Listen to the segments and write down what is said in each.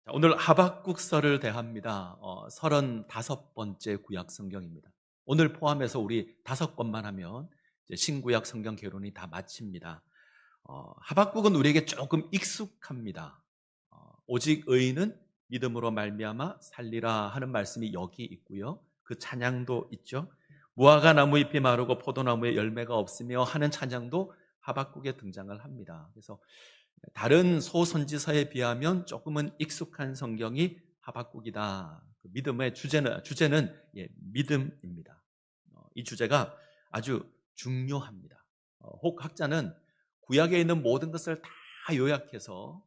자, 오늘 하박국서를 대합니다. 35번째 구약 성경입니다. 오늘 포함해서 우리 5권만 하면 이제 신구약 성경 개론이 다 마칩니다. 하박국은 우리에게 조금 익숙합니다. 오직 의인은 믿음으로 말미암아 살리라 하는 말씀이 여기 있고요. 그 찬양도 있죠. 무화과 나무 잎이 마르고 포도나무에 열매가 없으며 하는 찬양도 하박국에 등장을 합니다. 그래서 다른 소선지서에 비하면 조금은 익숙한 성경이 하박국이다. 그 믿음의 주제는 믿음입니다. 이 주제가 아주 중요합니다. 혹 학자는 구약에 있는 모든 것을 다 요약해서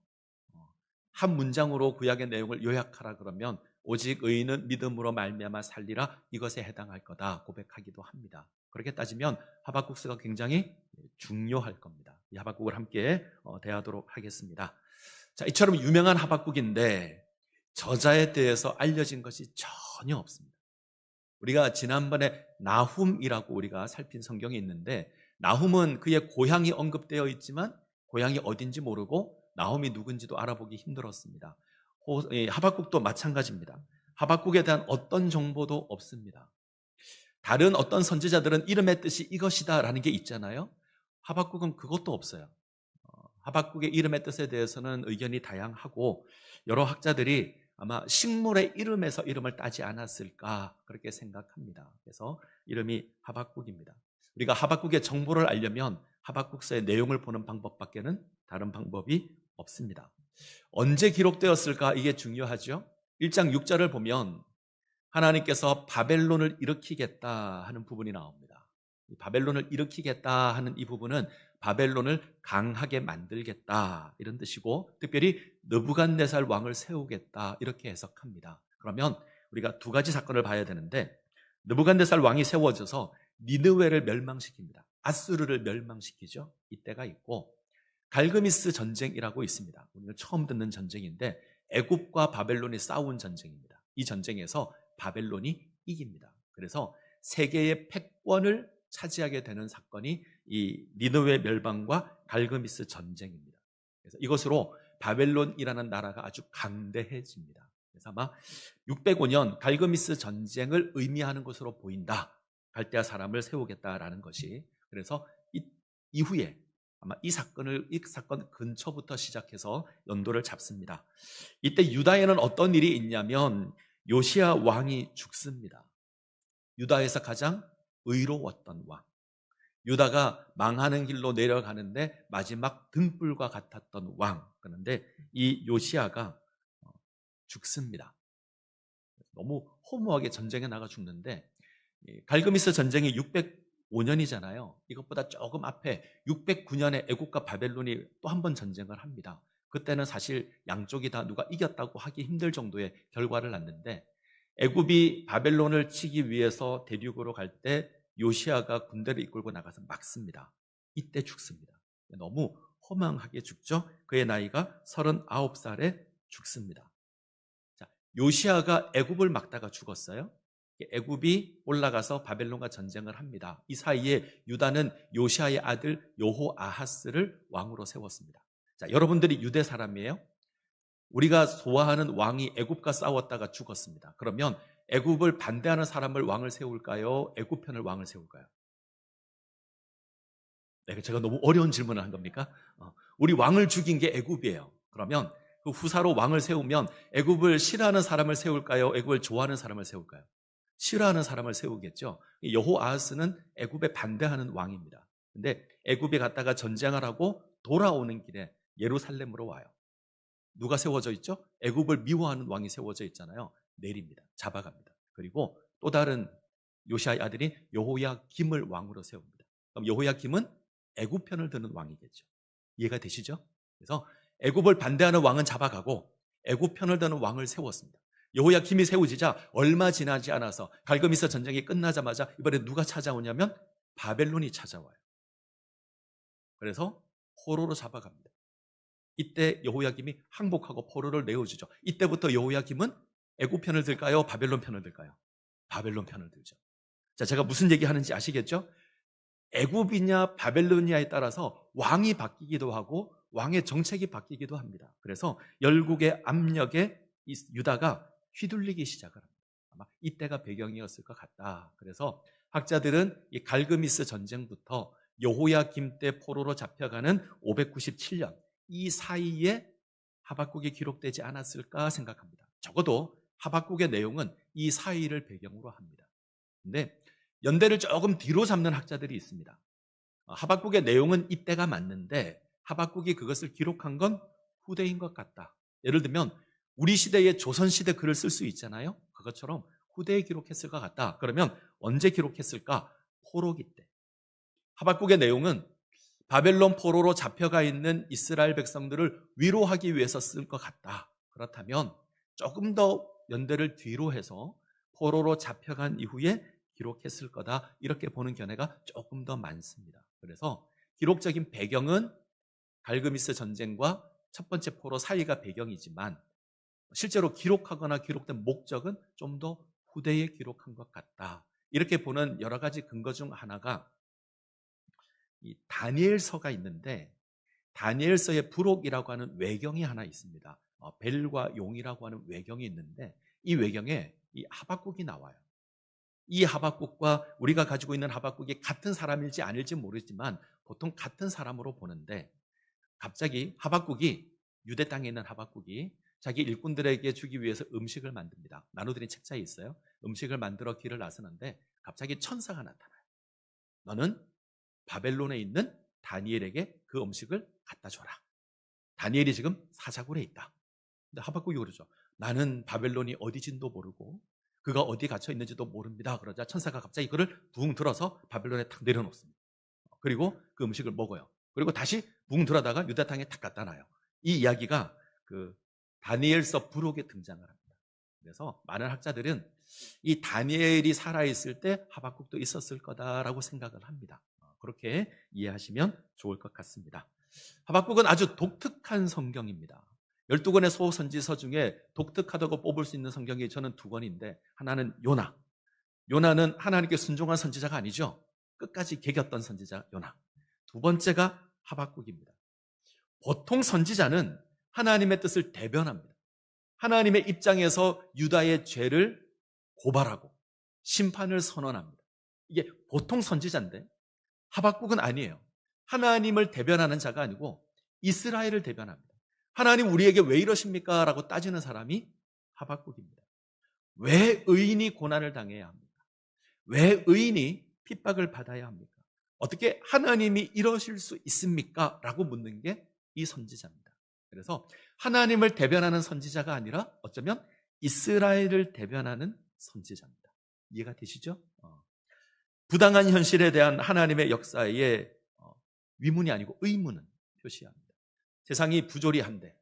한 문장으로 구약의 내용을 요약하라 그러면 오직 의인은 믿음으로 말미암아 살리라 이것에 해당할 거다 고백하기도 합니다. 그렇게 따지면 하박국서가 굉장히 중요할 겁니다. 이 하박국을 함께 대하도록 하겠습니다. 자, 이처럼 유명한 하박국인데 저자에 대해서 알려진 것이 전혀 없습니다. 우리가 지난번에 나훔이라고 우리가 살핀 성경이 있는데 나훔은 그의 고향이 언급되어 있지만 고향이 어딘지 모르고 나훔이 누군지도 알아보기 힘들었습니다. 하박국도 마찬가지입니다. 하박국에 대한 어떤 정보도 없습니다. 다른 어떤 선지자들은 이름의 뜻이 이것이다 라는 게 있잖아요. 하박국은 그것도 없어요. 하박국의 이름의 뜻에 대해서는 의견이 다양하고 여러 학자들이 아마 식물의 이름에서 이름을 따지 않았을까 그렇게 생각합니다. 그래서 이름이 하박국입니다. 우리가 하박국의 정보를 알려면 하박국서의 내용을 보는 방법밖에는 다른 방법이 없습니다. 언제 기록되었을까 이게 중요하죠. 1장 6절을 보면 하나님께서 바벨론을 일으키겠다 하는 부분이 나옵니다. 바벨론을 일으키겠다 하는 이 부분은 바벨론을 강하게 만들겠다 이런 뜻이고 특별히 느부갓네살 왕을 세우겠다 이렇게 해석합니다. 그러면 우리가 두 가지 사건을 봐야 되는데 느부갓네살 왕이 세워져서 니느웨를 멸망시킵니다. 아수르를 멸망시키죠. 이때가 있고 갈그미스 전쟁이라고 있습니다. 오늘 처음 듣는 전쟁인데 애굽과 바벨론이 싸운 전쟁입니다. 이 전쟁에서 바벨론이 이깁니다. 그래서 세계의 패권을 차지하게 되는 사건이 이 니느웨 멸망과 갈그미스 전쟁입니다. 그래서 이것으로 바벨론이라는 나라가 아주 강대해집니다. 그래서 아마 605년 갈그미스 전쟁을 의미하는 것으로 보인다. 갈대아 사람을 세우겠다라는 것이. 그래서 이후에 아마 이 사건 근처부터 시작해서 연도를 잡습니다. 이때 유다에는 어떤 일이 있냐면 요시야 왕이 죽습니다. 유다에서 가장 의로웠던 왕. 유다가 망하는 길로 내려가는데 마지막 등불과 같았던 왕. 그런데 이 요시야가 죽습니다. 너무 허무하게 전쟁에 나가 죽는데 갈그미스 전쟁이 605년이잖아요. 이것보다 조금 앞에 609년에 애국과 바벨론이 또 한 번 전쟁을 합니다. 그때는 사실 양쪽이 다 누가 이겼다고 하기 힘들 정도의 결과를 낳는데 애굽이 바벨론을 치기 위해서 대륙으로 갈 때 요시아가 군대를 이끌고 나가서 막습니다. 이때 죽습니다. 너무 허망하게 죽죠. 그의 나이가 39살에 죽습니다. 자, 요시아가 애굽을 막다가 죽었어요. 애굽이 올라가서 바벨론과 전쟁을 합니다. 이 사이에 유다는 요시아의 아들 여호아하스를 왕으로 세웠습니다. 자, 여러분들이 유대 사람이에요? 우리가 소화하는 왕이 애굽과 싸웠다가 죽었습니다. 그러면 애굽을 반대하는 사람을 왕을 세울까요? 애굽 편을 왕을 세울까요? 네, 제가 너무 어려운 질문을 한 겁니까? 우리 왕을 죽인 게 애굽이에요. 그러면 그 후사로 왕을 세우면 애굽을 싫어하는 사람을 세울까요? 애굽을 좋아하는 사람을 세울까요? 싫어하는 사람을 세우겠죠. 여호아하스는 애굽에 반대하는 왕입니다. 근데 애굽에 갔다가 전쟁을 하고 돌아오는 길에 예루살렘으로 와요. 누가 세워져 있죠? 애굽을 미워하는 왕이 세워져 있잖아요. 내립니다. 잡아갑니다. 그리고 또 다른 요시아의 아들인 여호야김을 왕으로 세웁니다. 그럼 여호야김은 애굽 편을 드는 왕이겠죠. 이해가 되시죠? 그래서 애굽을 반대하는 왕은 잡아가고 애굽 편을 드는 왕을 세웠습니다. 여호야김이 세워지자 얼마 지나지 않아서 갈그미스 전쟁이 끝나자마자 이번에 누가 찾아오냐면 바벨론이 찾아와요. 그래서 포로로 잡아갑니다. 이때 여호야김이 항복하고 포로를 내어주죠. 이때부터 여호야김은 애굽 편을 들까요? 바벨론 편을 들까요? 바벨론 편을 들죠. 자, 제가 무슨 얘기하는지 아시겠죠? 애굽이냐 바벨로니아에 따라서 왕이 바뀌기도 하고 왕의 정책이 바뀌기도 합니다. 그래서 열국의 압력에 유다가 휘둘리기 시작을 합니다. 아마 이때가 배경이었을 것 같다. 그래서 학자들은 이 갈그미스 전쟁부터 여호야김 때 포로로 잡혀가는 597년 이 사이에 하박국이 기록되지 않았을까 생각합니다. 적어도 하박국의 내용은 이 사이를 배경으로 합니다. 근데 연대를 조금 뒤로 잡는 학자들이 있습니다. 하박국의 내용은 이때가 맞는데 하박국이 그것을 기록한 건 후대인 것 같다. 예를 들면 우리 시대의 조선시대 글을 쓸 수 있잖아요. 그것처럼 후대에 기록했을 것 같다. 그러면 언제 기록했을까? 포로기 때. 하박국의 내용은 바벨론 포로로 잡혀가 있는 이스라엘 백성들을 위로하기 위해서 쓸 것 같다. 그렇다면 조금 더 연대를 뒤로 해서 포로로 잡혀간 이후에 기록했을 거다. 이렇게 보는 견해가 조금 더 많습니다. 그래서 기록적인 배경은 갈그미스 전쟁과 첫 번째 포로 사이가 배경이지만 실제로 기록하거나 기록된 목적은 좀 더 후대에 기록한 것 같다. 이렇게 보는 여러 가지 근거 중 하나가 이 다니엘서가 있는데 다니엘서의 부록이라고 하는 외경이 하나 있습니다. 벨과 용이라고 하는 외경이 있는데 이 외경에 이 하박국이 나와요. 이 하박국과 우리가 가지고 있는 하박국이 같은 사람일지 아닐지 모르지만 보통 같은 사람으로 보는데 갑자기 하박국이 유대 땅에 있는 하박국이 자기 일꾼들에게 주기 위해서 음식을 만듭니다. 나눠드린 책자에 있어요. 음식을 만들어 길을 나서는데 갑자기 천사가 나타나요. 너는 바벨론에 있는 다니엘에게 그 음식을 갖다 줘라. 다니엘이 지금 사자굴에 있다. 근데 하박국이 그러죠. 나는 바벨론이 어디진도 모르고 그가 어디 갇혀 있는지도 모릅니다. 그러자 천사가 갑자기 그를 붕 들어서 바벨론에 탁 내려놓습니다. 그리고 그 음식을 먹어요. 그리고 다시 붕 들어다가 유다 땅에 탁 갖다 놔요. 이 이야기가 그 다니엘서 부록에 등장을 합니다. 그래서 많은 학자들은 이 다니엘이 살아있을 때 하박국도 있었을 거다라고 생각을 합니다. 그렇게 이해하시면 좋을 것 같습니다. 하박국은 아주 독특한 성경입니다. 12권의 소선지서 중에 독특하다고 뽑을 수 있는 성경이 저는 2권인데 하나는 요나. 요나는 하나님께 순종한 선지자가 아니죠. 끝까지 개겼던 선지자 요나. 2번째가 하박국입니다. 보통 선지자는 하나님의 뜻을 대변합니다. 하나님의 입장에서 유다의 죄를 고발하고 심판을 선언합니다. 이게 보통 선지자인데 하박국은 아니에요. 하나님을 대변하는 자가 아니고 이스라엘을 대변합니다. 하나님 우리에게 왜 이러십니까? 라고 따지는 사람이 하박국입니다. 왜 의인이 고난을 당해야 합니까? 왜 의인이 핍박을 받아야 합니까? 어떻게 하나님이 이러실 수 있습니까? 라고 묻는 게 이 선지자입니다. 그래서 하나님을 대변하는 선지자가 아니라 어쩌면 이스라엘을 대변하는 선지자입니다. 이해가 되시죠? 부당한 현실에 대한 하나님의 역사에 위문이 아니고 의문은 표시합니다. 세상이 부조리한데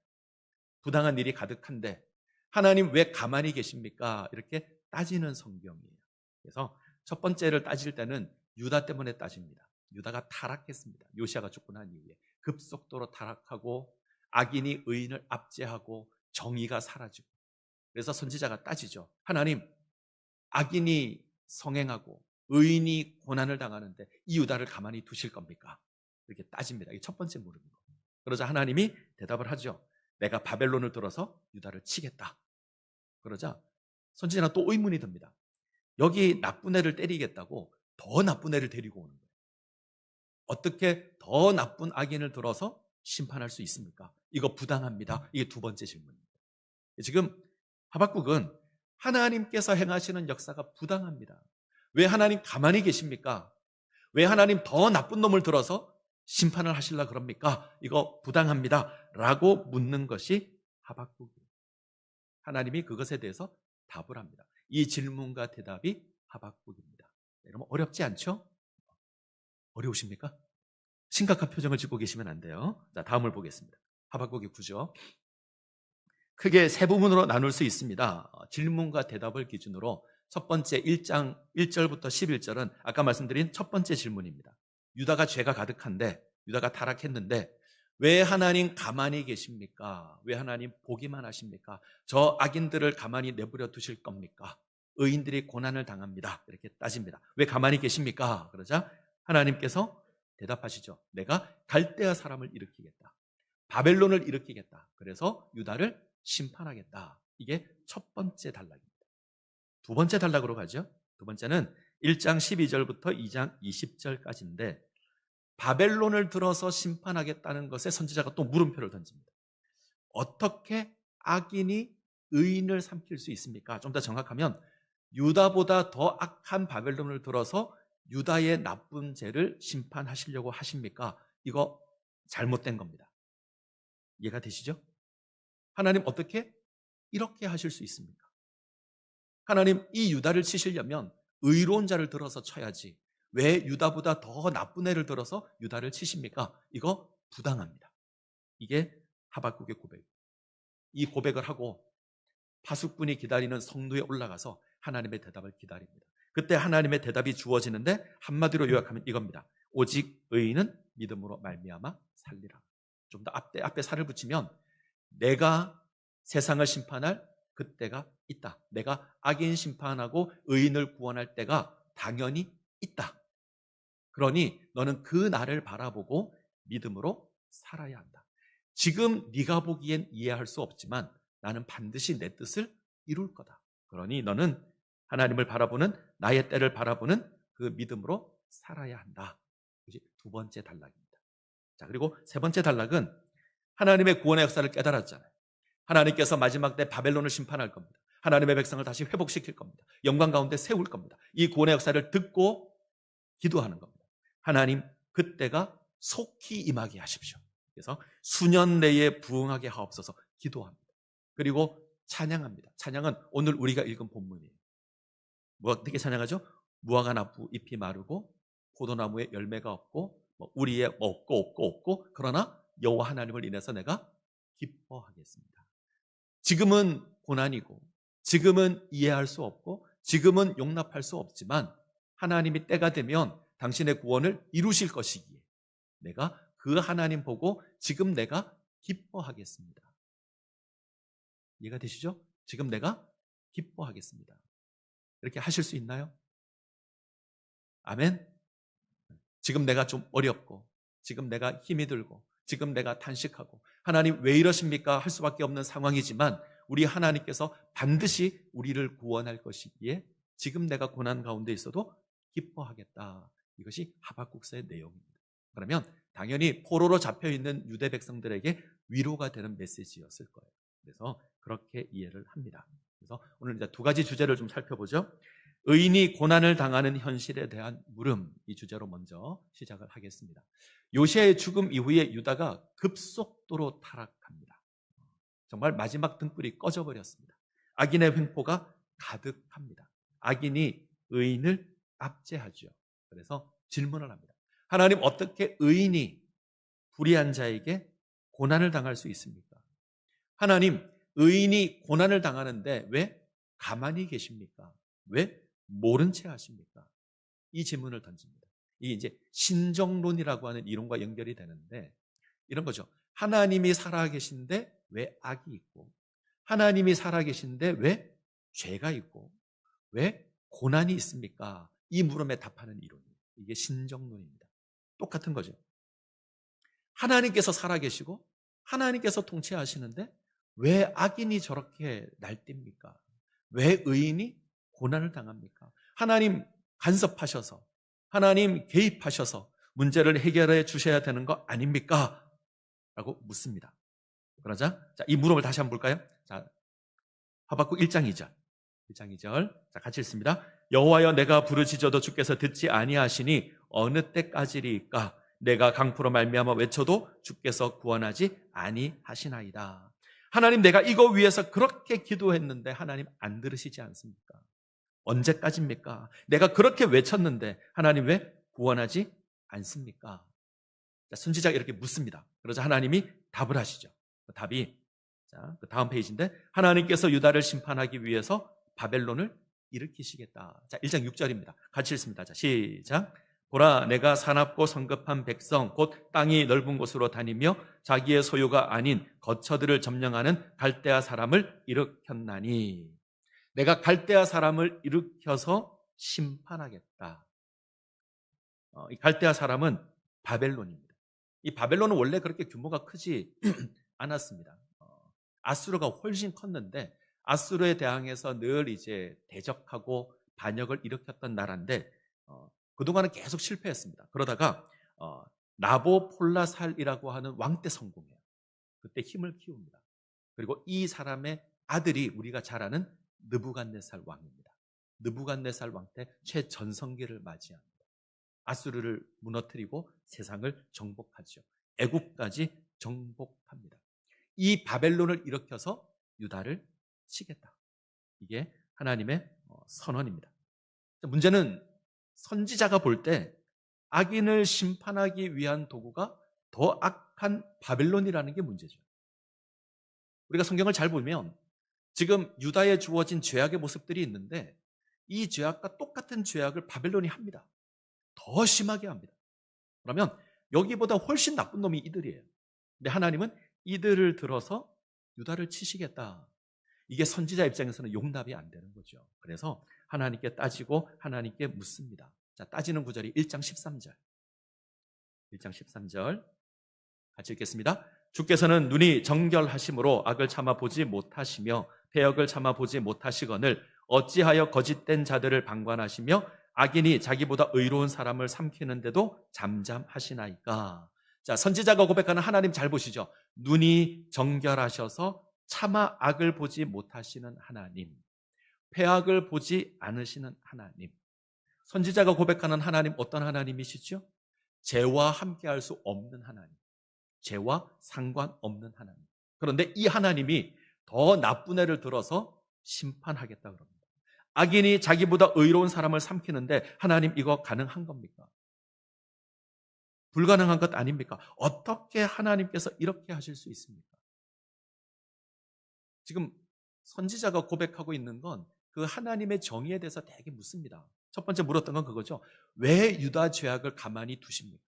부당한 일이 가득한데 하나님 왜 가만히 계십니까? 이렇게 따지는 성경이에요. 그래서 첫 번째를 따질 때는 유다 때문에 따집니다. 유다가 타락했습니다. 요시아가 죽고 난 이후에 급속도로 타락하고 악인이 의인을 압제하고 정의가 사라지고 그래서 선지자가 따지죠. 하나님, 악인이 성행하고 의인이 고난을 당하는데 이 유다를 가만히 두실 겁니까? 이렇게 따집니다. 이게 첫 번째 물음인 거예요. 그러자 하나님이 대답을 하죠. 내가 바벨론을 들어서 유다를 치겠다. 그러자 선지자는 또 의문이 듭니다. 여기 나쁜 애를 때리겠다고 더 나쁜 애를 데리고 오는 거예요. 어떻게 더 나쁜 악인을 들어서 심판할 수 있습니까? 이거 부당합니다. 이게 2번째 질문입니다. 지금 하박국은 하나님께서 행하시는 역사가 부당합니다. 왜 하나님 가만히 계십니까? 왜 하나님 더 나쁜 놈을 들어서 심판을 하시려고 그럽니까? 이거 부당합니다. 라고 묻는 것이 하박국이에요. 하나님이 그것에 대해서 답을 합니다. 이 질문과 대답이 하박국입니다. 여러분 어렵지 않죠? 어려우십니까? 심각한 표정을 짓고 계시면 안 돼요. 자, 다음을 보겠습니다. 하박국의 9죠. 크게 3부분으로 나눌 수 있습니다. 질문과 대답을 기준으로 첫 번째 1장 1절부터 11절은 아까 말씀드린 첫 번째 질문입니다. 유다가 죄가 가득한데 유다가 타락했는데 왜 하나님 가만히 계십니까? 왜 하나님 보기만 하십니까? 저 악인들을 가만히 내버려 두실 겁니까? 의인들이 고난을 당합니다. 이렇게 따집니다. 왜 가만히 계십니까? 그러자 하나님께서 대답하시죠. 내가 갈대아 사람을 일으키겠다. 바벨론을 일으키겠다. 그래서 유다를 심판하겠다. 이게 첫 번째 단락입니다. 두 번째 단락으로 가죠. 두 번째는 1장 12절부터 2장 20절까지인데 바벨론을 들어서 심판하겠다는 것에 선지자가 또 물음표를 던집니다. 어떻게 악인이 의인을 삼킬 수 있습니까? 좀 더 정확하면 유다보다 더 악한 바벨론을 들어서 유다의 나쁜 죄를 심판하시려고 하십니까? 이거 잘못된 겁니다. 이해가 되시죠? 하나님 어떻게 이렇게 하실 수 있습니까? 하나님 이 유다를 치시려면 의로운 자를 들어서 쳐야지 왜 유다보다 더 나쁜 애를 들어서 유다를 치십니까? 이거 부당합니다. 이게 하박국의 고백입니다. 이 고백을 하고 파수꾼이 기다리는 성루에 올라가서 하나님의 대답을 기다립니다. 그때 하나님의 대답이 주어지는데 한마디로 요약하면 이겁니다. 오직 의인은 믿음으로 말미암아 살리라. 좀 더 앞에 살을 붙이면 내가 세상을 심판할 그때가 있다. 내가 악인 심판하고 의인을 구원할 때가 당연히 있다. 그러니 너는 그 날을 바라보고 믿음으로 살아야 한다. 지금 네가 보기엔 이해할 수 없지만 나는 반드시 내 뜻을 이룰 거다. 그러니 너는 하나님을 바라보는 나의 때를 바라보는 그 믿음으로 살아야 한다. 이것이 두 번째 단락입니다. 자, 그리고 세 번째 단락은 하나님의 구원의 역사를 깨달았잖아요. 하나님께서 마지막 때 바벨론을 심판할 겁니다. 하나님의 백성을 다시 회복시킬 겁니다. 영광 가운데 세울 겁니다. 이 구원의 역사를 듣고 기도하는 겁니다. 하나님 그때가 속히 임하게 하십시오. 그래서 수년 내에 부응하게 하옵소서 기도합니다. 그리고 찬양합니다. 찬양은 오늘 우리가 읽은 본문이에요. 어떻게 찬양하죠? 무화과 나무 잎이 마르고 포도나무에 열매가 없고 우리의 없고 그러나 여호와 하나님을 인해서 내가 기뻐하겠습니다. 지금은 고난이고 지금은 이해할 수 없고 지금은 용납할 수 없지만 하나님이 때가 되면 당신의 구원을 이루실 것이기에 내가 그 하나님 보고 지금 내가 기뻐하겠습니다. 이해가 되시죠? 지금 내가 기뻐하겠습니다. 이렇게 하실 수 있나요? 아멘? 지금 내가 좀 어렵고 지금 내가 힘이 들고 지금 내가 탄식하고 하나님 왜 이러십니까? 할 수밖에 없는 상황이지만 우리 하나님께서 반드시 우리를 구원할 것이기에 지금 내가 고난 가운데 있어도 기뻐하겠다. 이것이 하박국서의 내용입니다. 그러면 당연히 포로로 잡혀있는 유대 백성들에게 위로가 되는 메시지였을 거예요. 그래서 그렇게 이해를 합니다. 그래서 오늘 이제 두 가지 주제를 좀 살펴보죠. 의인이 고난을 당하는 현실에 대한 물음, 이 주제로 먼저 시작을 하겠습니다. 요시아의 죽음 이후에 유다가 급속도로 타락합니다. 정말 마지막 등불이 꺼져버렸습니다. 악인의 횡포가 가득합니다. 악인이 의인을 압제하죠. 그래서 질문을 합니다. 하나님 어떻게 의인이 불의한 자에게 고난을 당할 수 있습니까? 하나님 의인이 고난을 당하는데 왜 가만히 계십니까? 왜 모른 채 하십니까? 이 질문을 던집니다. 이게 이제 신정론이라고 하는 이론과 연결이 되는데 이런 거죠. 하나님이 살아계신데 왜 악이 있고 하나님이 살아계신데 왜 죄가 있고 왜 고난이 있습니까? 이 물음에 답하는 이론이에요. 이게 신정론입니다. 똑같은 거죠. 하나님께서 살아계시고 하나님께서 통치하시는데 왜 악인이 저렇게 날뜁니까? 왜 의인이 고난을 당합니까? 하나님 간섭하셔서 하나님 개입하셔서 문제를 해결해 주셔야 되는 거 아닙니까? 라고 묻습니다. 그러자 이 물음을 다시 한번 볼까요? 자, 하박국 1장 2절. 1장 2절. 자, 같이 읽습니다. 여호와여 내가 부르짖어도 주께서 듣지 아니하시니 어느 때까지리까? 내가 강포로 말미암아 외쳐도 주께서 구원하지 아니하시나이다. 하나님 내가 이거 위해서 그렇게 기도했는데 하나님 안 들으시지 않습니까? 언제까지입니까? 내가 그렇게 외쳤는데 하나님 왜 구원하지 않습니까? 자, 선지자가 이렇게 묻습니다. 그러자 하나님이 답을 하시죠. 그 답이 그 다음 페이지인데 하나님께서 유다를 심판하기 위해서 바벨론을 일으키시겠다. 자, 1장 6절입니다. 같이 읽습니다. 자, 시작. 보라 내가 사납고 성급한 백성 곧 땅이 넓은 곳으로 다니며 자기의 소유가 아닌 거처들을 점령하는 갈대아 사람을 일으켰나니 내가 갈대아 사람을 일으켜서 심판하겠다. 이 갈대아 사람은 바벨론입니다. 이 바벨론은 원래 그렇게 규모가 크지 않았습니다. 아수르가 훨씬 컸는데 아수르에 대항해서 늘 이제 대적하고 반역을 일으켰던 나라인데 그동안은 계속 실패했습니다. 그러다가 나보폴라살이라고 하는 왕 때 성공해요. 그때 힘을 키웁니다. 그리고 이 사람의 아들이 우리가 잘 아는 느부갓네살 왕입니다. 느부갓네살 왕 때 최전성기를 맞이합니다. 아수르를 무너뜨리고 세상을 정복하죠. 애국까지 정복합니다. 이 바벨론을 일으켜서 유다를 치겠다. 이게 하나님의 선언입니다. 문제는 선지자가 볼 때 악인을 심판하기 위한 도구가 더 악한 바벨론이라는 게 문제죠. 우리가 성경을 잘 보면 지금 유다에 주어진 죄악의 모습들이 있는데 이 죄악과 똑같은 죄악을 바벨론이 합니다. 더 심하게 합니다. 그러면 여기보다 훨씬 나쁜 놈이 이들이에요. 근데 하나님은 이들을 들어서 유다를 치시겠다. 이게 선지자 입장에서는 용납이 안 되는 거죠. 그래서 하나님께 따지고 하나님께 묻습니다. 자, 따지는 구절이 1장 13절. 1장 13절 같이 읽겠습니다. 주께서는 눈이 정결하심으로 악을 참아 보지 못하시며 패역을 참아 보지 못하시거늘 어찌하여 거짓된 자들을 방관하시며 악인이 자기보다 의로운 사람을 삼키는데도 잠잠하시나이까. 자, 선지자가 고백하는 하나님 잘 보시죠. 눈이 정결하셔서 차마 악을 보지 못하시는 하나님, 패악을 보지 않으시는 하나님. 선지자가 고백하는 하나님 어떤 하나님이시죠? 죄와 함께할 수 없는 하나님, 죄와 상관없는 하나님. 그런데 이 하나님이 더 나쁜 애를 들어서 심판하겠다 그럽니다. 악인이 자기보다 의로운 사람을 삼키는데 하나님 이거 가능한 겁니까? 불가능한 것 아닙니까? 어떻게 하나님께서 이렇게 하실 수 있습니까? 지금 선지자가 고백하고 있는 건 그 하나님의 정의에 대해서 되게 묻습니다. 첫 번째 물었던 건 그거죠. 왜 유다 죄악을 가만히 두십니까?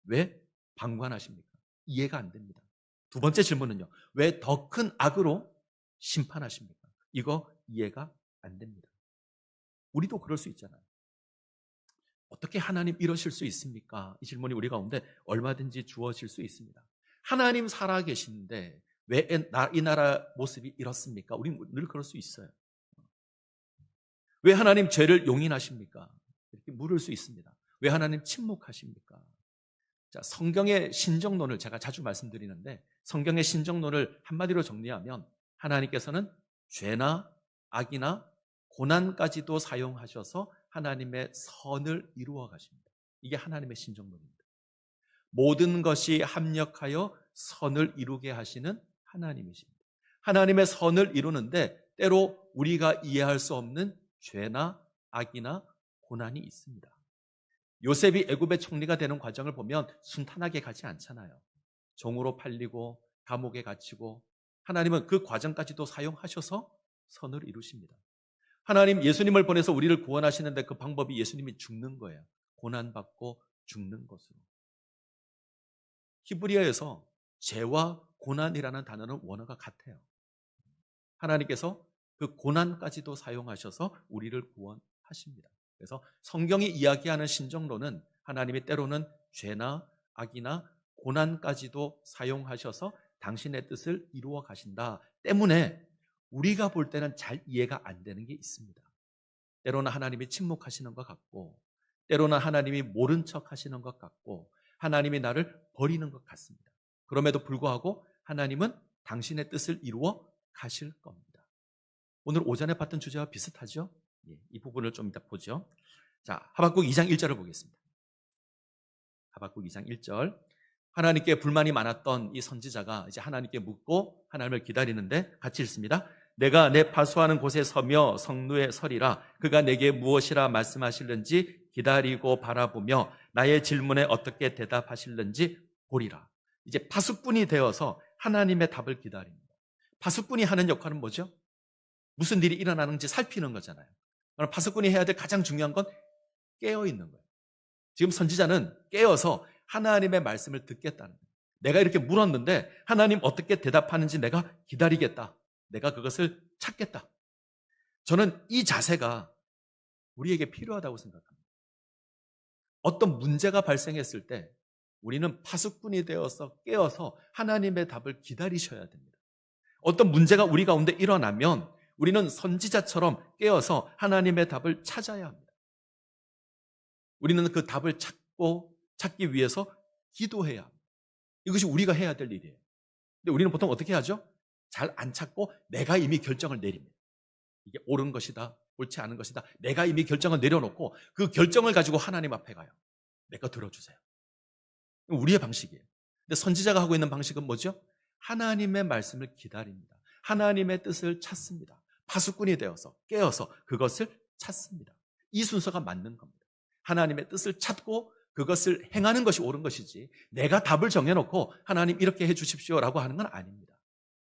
왜 방관하십니까? 이해가 안 됩니다. 두 번째 질문은요. 왜 더 큰 악으로 심판하십니까? 이거 이해가 안 됩니다. 우리도 그럴 수 있잖아요. 어떻게 하나님 이러실 수 있습니까? 이 질문이 우리 가운데 얼마든지 주어질 수 있습니다. 하나님 살아계신데 왜 이 나라 모습이 이렇습니까? 우리는 늘 그럴 수 있어요. 왜 하나님 죄를 용인하십니까? 이렇게 물을 수 있습니다. 왜 하나님 침묵하십니까? 자, 성경의 신정론을 제가 자주 말씀드리는데 성경의 신정론을 한마디로 정리하면 하나님께서는 죄나 악이나 고난까지도 사용하셔서 하나님의 선을 이루어 가십니다. 이게 하나님의 신정론입니다. 모든 것이 합력하여 선을 이루게 하시는 하나님이십니다. 하나님의 선을 이루는데 때로 우리가 이해할 수 없는 죄나 악이나 고난이 있습니다. 요셉이 애굽의 총리가 되는 과정을 보면 순탄하게 가지 않잖아요. 종으로 팔리고 감옥에 갇히고 하나님은 그 과정까지도 사용하셔서 선을 이루십니다. 하나님 예수님을 보내서 우리를 구원하시는데 그 방법이 예수님이 죽는 거예요. 고난받고 죽는 것으로. 히브리어에서 죄와 고난이라는 단어는 원어가 같아요. 하나님께서 그 고난까지도 사용하셔서 우리를 구원하십니다. 그래서 성경이 이야기하는 신정론은 하나님이 때로는 죄나 악이나 고난까지도 사용하셔서 당신의 뜻을 이루어 가신다 때문에 우리가 볼 때는 잘 이해가 안 되는 게 있습니다. 때로는 하나님이 침묵하시는 것 같고 때로는 하나님이 모른 척 하시는 것 같고 하나님이 나를 버리는 것 같습니다. 그럼에도 불구하고 하나님은 당신의 뜻을 이루어 가실 겁니다. 오늘 오전에 봤던 주제와 비슷하죠? 이 부분을 좀 이따 보죠. 자, 하박국 2장 1절을 보겠습니다. 하박국 2장 1절. 하나님께 불만이 많았던 이 선지자가 이제 하나님께 묻고 하나님을 기다리는데 같이 읽습니다. 내가 내 파수하는 곳에 서며 성루에 서리라. 그가 내게 무엇이라 말씀하실는지 기다리고 바라보며 나의 질문에 어떻게 대답하실는지 보리라. 이제 파수꾼이 되어서 하나님의 답을 기다립니다. 파수꾼이 하는 역할은 뭐죠? 무슨 일이 일어나는지 살피는 거잖아요. 그럼 파수꾼이 해야 될 가장 중요한 건 깨어있는 거예요. 지금 선지자는 깨어서 하나님의 말씀을 듣겠다는 거예요. 내가 이렇게 물었는데 하나님 어떻게 대답하는지 내가 기다리겠다. 내가 그것을 찾겠다. 저는 이 자세가 우리에게 필요하다고 생각합니다. 어떤 문제가 발생했을 때 우리는 파수꾼이 되어서 깨어서 하나님의 답을 기다리셔야 됩니다. 어떤 문제가 우리 가운데 일어나면 우리는 선지자처럼 깨어서 하나님의 답을 찾아야 합니다. 우리는 그 답을 찾기 위해서 기도해야 합니다. 이것이 우리가 해야 될 일이에요. 근데 우리는 보통 어떻게 하죠? 잘 안 찾고 내가 이미 결정을 내립니다. 이게 옳은 것이다, 옳지 않은 것이다. 내가 이미 결정을 내려놓고 그 결정을 가지고 하나님 앞에 가요. 내 거 들어주세요. 우리의 방식이에요. 근데 선지자가 하고 있는 방식은 뭐죠? 하나님의 말씀을 기다립니다. 하나님의 뜻을 찾습니다. 파수꾼이 되어서 깨어서 그것을 찾습니다. 이 순서가 맞는 겁니다. 하나님의 뜻을 찾고 그것을 행하는 것이 옳은 것이지 내가 답을 정해놓고 하나님 이렇게 해 주십시오라고 하는 건 아닙니다.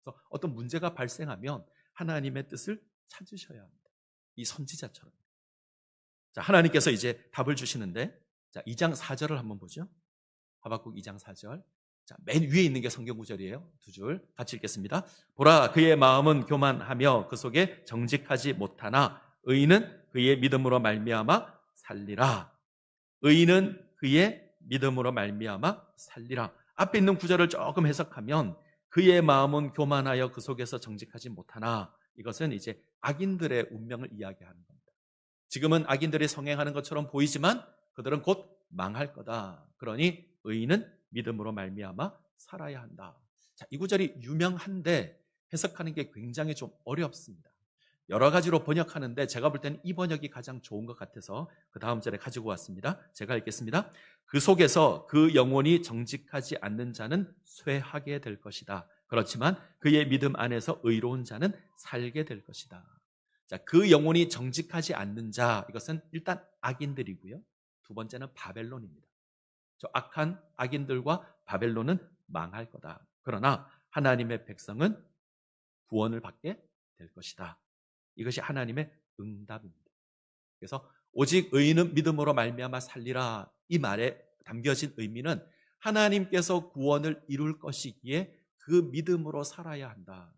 그래서 어떤 문제가 발생하면 하나님의 뜻을 찾으셔야 합니다. 이 선지자처럼. 자, 하나님께서 이제 답을 주시는데, 자, 2장 4절을 한번 보죠. 하박국 2장 4절. 자, 맨 위에 있는 게 성경 구절이에요. 두 줄 같이 읽겠습니다. 보라, 그의 마음은 교만하며 그 속에 정직하지 못하나 의인은 그의 믿음으로 말미암아 살리라. 의인은 그의 믿음으로 말미암아 살리라. 앞에 있는 구절을 조금 해석하면 그의 마음은 교만하여 그 속에서 정직하지 못하나, 이것은 이제 악인들의 운명을 이야기하는 겁니다. 지금은 악인들이 성행하는 것처럼 보이지만 그들은 곧 망할 거다. 그러니 의인은 믿음으로 말미암아 살아야 한다. 자, 이 구절이 유명한데 해석하는 게 굉장히 좀 어렵습니다. 여러 가지로 번역하는데 제가 볼 때는 이 번역이 가장 좋은 것 같아서 그 다음 절에 가지고 왔습니다. 제가 읽겠습니다. 그 속에서 그 영혼이 정직하지 않는 자는 쇠하게 될 것이다. 그렇지만 그의 믿음 안에서 의로운 자는 살게 될 것이다. 자, 그 영혼이 정직하지 않는 자, 이것은 일단 악인들이고요. 두 번째는 바벨론입니다. 저 악한 악인들과 바벨론은 망할 거다. 그러나 하나님의 백성은 구원을 받게 될 것이다. 이것이 하나님의 응답입니다. 그래서 오직 의인은 믿음으로 말미암아 살리라, 이 말에 담겨진 의미는 하나님께서 구원을 이룰 것이기에 그 믿음으로 살아야 한다.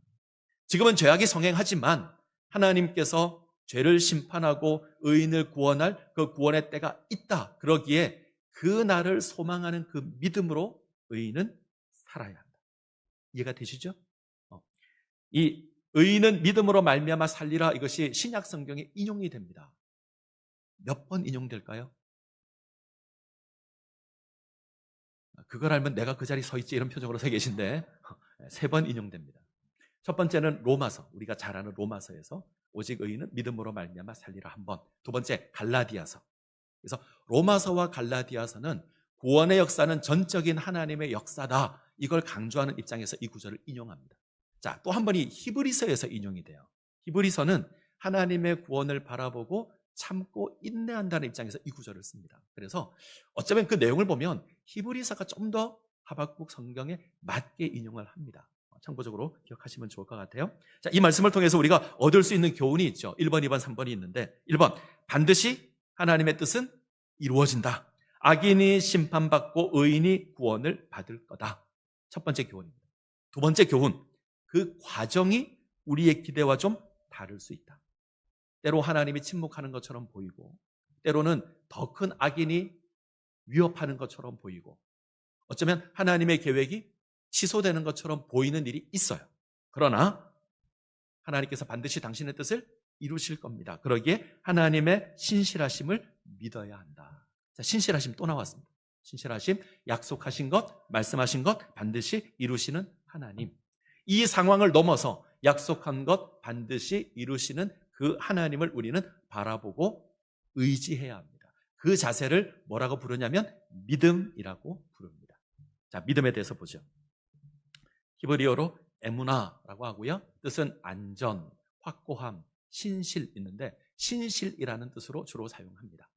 지금은 죄악이 성행하지만 하나님께서 죄를 심판하고 의인을 구원할 그 구원의 때가 있다. 그러기에 그 날을 소망하는 그 믿음으로 의인은 살아야 한다. 이해가 되시죠? 이 의인은 믿음으로 말미암아 살리라, 이것이 신약 성경에 인용이 됩니다. 몇 번 인용될까요? 그걸 알면 내가 그 자리에 서 있지, 이런 표정으로 서 계신데 3번 인용됩니다. 첫 번째는 로마서, 우리가 잘 아는 로마서에서 오직 의인은 믿음으로 말미암아 살리라 한 번. 두 번째 갈라디아서. 그래서 로마서와 갈라디아서는 구원의 역사는 전적인 하나님의 역사다, 이걸 강조하는 입장에서 이 구절을 인용합니다. 자, 또 한 번이 히브리서에서 인용이 돼요. 히브리서는 하나님의 구원을 바라보고 참고 인내한다는 입장에서 이 구절을 씁니다. 그래서 어쩌면 그 내용을 보면 히브리서가 좀 더 하박국 성경에 맞게 인용을 합니다. 참고적으로 기억하시면 좋을 것 같아요. 자, 이 말씀을 통해서 우리가 얻을 수 있는 교훈이 있죠. 1번, 2번, 3번이 있는데 1번, 반드시 하나님의 뜻은 이루어진다. 악인이 심판받고 의인이 구원을 받을 거다. 첫 번째 교훈입니다. 두 번째 교훈, 그 과정이 우리의 기대와 좀 다를 수 있다. 때로 하나님이 침묵하는 것처럼 보이고, 때로는 더 큰 악인이 위협하는 것처럼 보이고, 어쩌면 하나님의 계획이 취소되는 것처럼 보이는 일이 있어요. 그러나 하나님께서 반드시 당신의 뜻을 이루실 겁니다. 그러기에 하나님의 신실하심을 믿어야 한다. 자, 신실하심 또 나왔습니다. 신실하심, 약속하신 것, 말씀하신 것 반드시 이루시는 하나님. 이 상황을 넘어서 약속한 것 반드시 이루시는 그 하나님을 우리는 바라보고 의지해야 합니다. 그 자세를 뭐라고 부르냐면 믿음이라고 부릅니다. 자, 믿음에 대해서 보죠. 히브리어로 에무나라고 하고요. 뜻은 안전, 확고함, 신실 있는데 신실이라는 뜻으로 주로 사용합니다.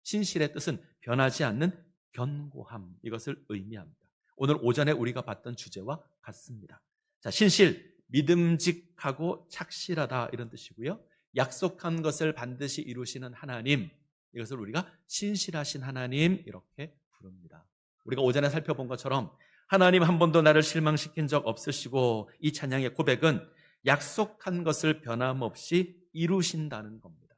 신실의 뜻은 변하지 않는 견고함, 이것을 의미합니다. 오늘 오전에 우리가 봤던 주제와 같습니다. 자, 신실, 믿음직하고 착실하다, 이런 뜻이고요. 약속한 것을 반드시 이루시는 하나님, 이것을 우리가 신실하신 하나님, 이렇게 부릅니다. 우리가 오전에 살펴본 것처럼 하나님 한 번도 나를 실망시킨 적 없으시고, 이 찬양의 고백은 약속한 것을 변함없이 이루신다는 겁니다.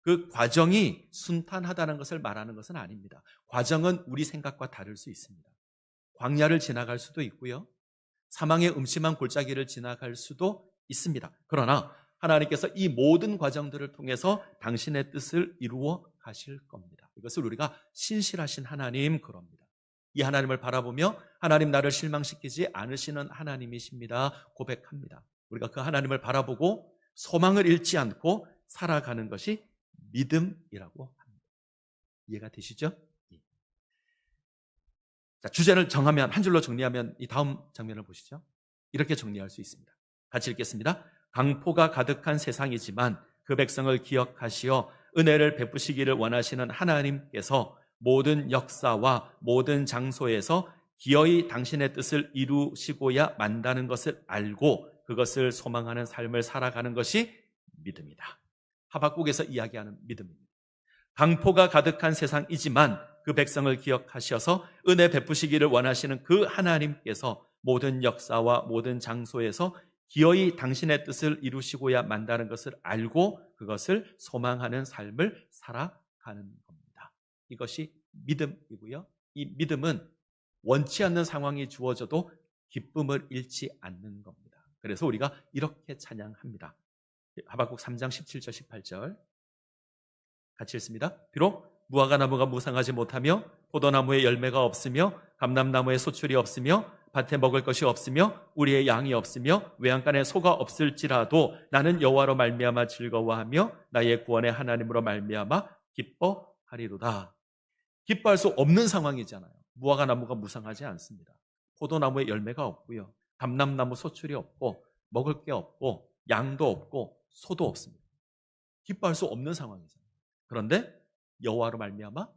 그 과정이 순탄하다는 것을 말하는 것은 아닙니다. 과정은 우리 생각과 다를 수 있습니다. 광야를 지나갈 수도 있고요, 사망의 음침한 골짜기를 지나갈 수도 있습니다. 그러나 하나님께서 이 모든 과정들을 통해서 당신의 뜻을 이루어 가실 겁니다. 이것을 우리가 신실하신 하나님 그럽니다. 이 하나님을 바라보며 하나님 나를 실망시키지 않으시는 하나님이십니다 고백합니다. 우리가 그 하나님을 바라보고 소망을 잃지 않고 살아가는 것이 믿음이라고 합니다. 이해가 되시죠? 자, 주제를 정하면, 한 줄로 정리하면 이 다음 장면을 보시죠. 이렇게 정리할 수 있습니다. 같이 읽겠습니다. 강포가 가득한 세상이지만 그 백성을 기억하시어 은혜를 베푸시기를 원하시는 하나님께서 모든 역사와 모든 장소에서 기어이 당신의 뜻을 이루시고야 만다는 것을 알고 그것을 소망하는 삶을 살아가는 것이 믿음이다. 하박국에서 이야기하는 믿음입니다. 강포가 가득한 세상이지만 그 백성을 기억하셔서 은혜 베푸시기를 원하시는 그 하나님께서 모든 역사와 모든 장소에서 기어이 당신의 뜻을 이루시고야 만다는 것을 알고 그것을 소망하는 삶을 살아가는 겁니다. 이것이 믿음이고요. 이 믿음은 원치 않는 상황이 주어져도 기쁨을 잃지 않는 겁니다. 그래서 우리가 이렇게 찬양합니다. 하박국 3장 17절 18절 같이 읽습니다. 비록 무화과나무가 무성하지 못하며 포도나무에 열매가 없으며 감람나무에 소출이 없으며 밭에 먹을 것이 없으며 우리의 양이 없으며 외양간에 소가 없을지라도 나는 여호와로 말미암아 즐거워하며 나의 구원의 하나님으로 말미암아 기뻐하리로다. 기뻐할 수 없는 상황이잖아요. 무화과나무가 무성하지 않습니다. 포도나무에 열매가 없고요. 감람나무 소출이 없고 먹을 게 없고 양도 없고 소도 없습니다. 기뻐할 수 없는 상황이잖아요. 그런데 여호와로 말미암아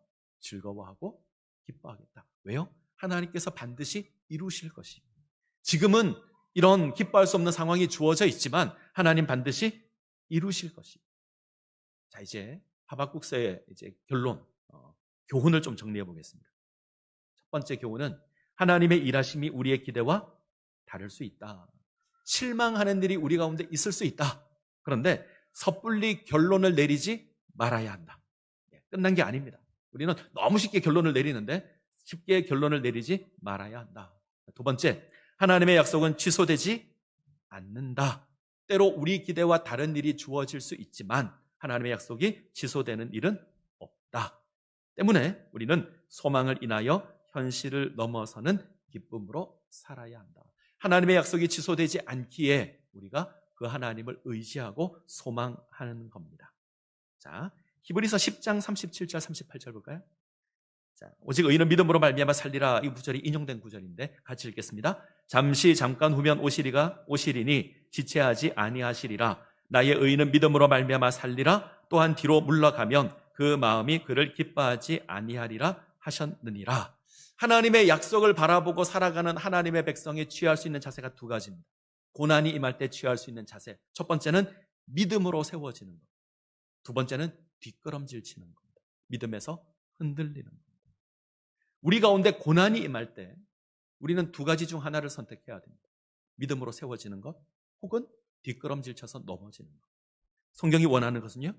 즐거워하고 기뻐하겠다. 왜요? 하나님께서 반드시 이루실 것입니다. 지금은 이런 기뻐할 수 없는 상황이 주어져 있지만 하나님 반드시 이루실 것입니다. 자, 이제 하박국서의 이제 결론, 교훈을 좀 정리해 보겠습니다. 첫 번째 교훈은 하나님의 일하심이 우리의 기대와 다를 수 있다. 실망하는 일이 우리 가운데 있을 수 있다. 그런데 섣불리 결론을 내리지 말아야 한다. 끝난 게 아닙니다. 우리는 너무 쉽게 결론을 내리는데 쉽게 결론을 내리지 말아야 한다. 두 번째, 하나님의 약속은 취소되지 않는다. 때로 우리 기대와 다른 일이 주어질 수 있지만 하나님의 약속이 취소되는 일은 없다. 때문에 우리는 소망을 인하여 현실을 넘어서는 기쁨으로 살아야 한다. 하나님의 약속이 취소되지 않기에 우리가 그 하나님을 의지하고 소망하는 겁니다. 자, 히브리서 10장 37절 38절 볼까요? 자, 오직 의인은 믿음으로 말미암아 살리라. 이 구절이 인용된 구절인데 같이 읽겠습니다. 잠깐 후면 오시리니 지체하지 아니하시리라. 나의 의인은 믿음으로 말미암아 살리라. 또한 뒤로 물러가면 그 마음이 그를 기뻐하지 아니하리라 하셨느니라. 하나님의 약속을 바라보고 살아가는 하나님의 백성이 취할 수 있는 자세가 두 가지입니다. 고난이 임할 때 취할 수 있는 자세. 첫 번째는 믿음으로 세워지는 것. 두 번째는 뒷걸음질 치는 겁니다. 믿음에서 흔들리는 겁니다. 우리 가운데 고난이 임할 때 우리는 두 가지 중 하나를 선택해야 됩니다. 믿음으로 세워지는 것 혹은 뒷걸음질 쳐서 넘어지는 것. 성경이 원하는 것은요,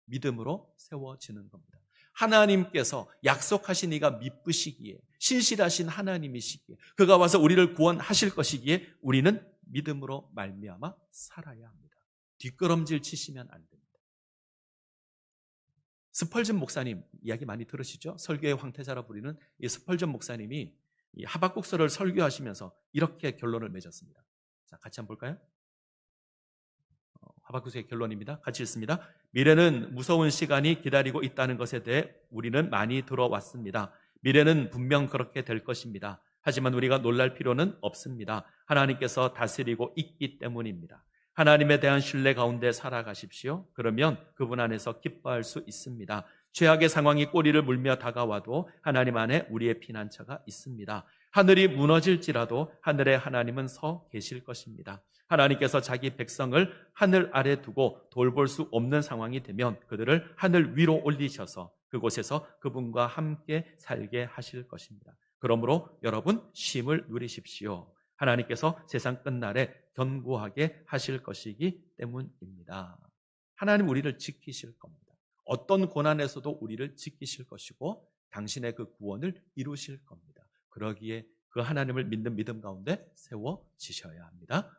믿음으로 세워지는 겁니다. 하나님께서 약속하신 이가 미쁘시기에 신실하신 하나님이시기에 그가 와서 우리를 구원하실 것이기에 우리는 믿음으로 말미암아 살아야 합니다. 뒷걸음질 치시면 안 됩니다. 스펄전 목사님 이야기 많이 들으시죠? 설교의 황태자라 부리는 이 스펄전 목사님이 이 하박국서를 설교하시면서 이렇게 결론을 맺었습니다. 자, 같이 한번 볼까요? 하박국서의 결론입니다. 같이 읽습니다. 미래는 무서운 시간이 기다리고 있다는 것에 대해 우리는 많이 들어왔습니다. 미래는 분명 그렇게 될 것입니다. 하지만 우리가 놀랄 필요는 없습니다. 하나님께서 다스리고 있기 때문입니다. 하나님에 대한 신뢰 가운데 살아가십시오. 그러면 그분 안에서 기뻐할 수 있습니다. 최악의 상황이 꼬리를 물며 다가와도 하나님 안에 우리의 피난처가 있습니다. 하늘이 무너질지라도 하늘에 하나님은 서 계실 것입니다. 하나님께서 자기 백성을 하늘 아래 두고 돌볼 수 없는 상황이 되면 그들을 하늘 위로 올리셔서 그곳에서 그분과 함께 살게 하실 것입니다. 그러므로 여러분 쉼을 누리십시오. 하나님께서 세상 끝날에 견고하게 하실 것이기 때문입니다. 하나님 우리를 지키실 겁니다. 어떤 고난에서도 우리를 지키실 것이고 당신의 그 구원을 이루실 겁니다. 그러기에 그 하나님을 믿는 믿음 가운데 세워지셔야 합니다.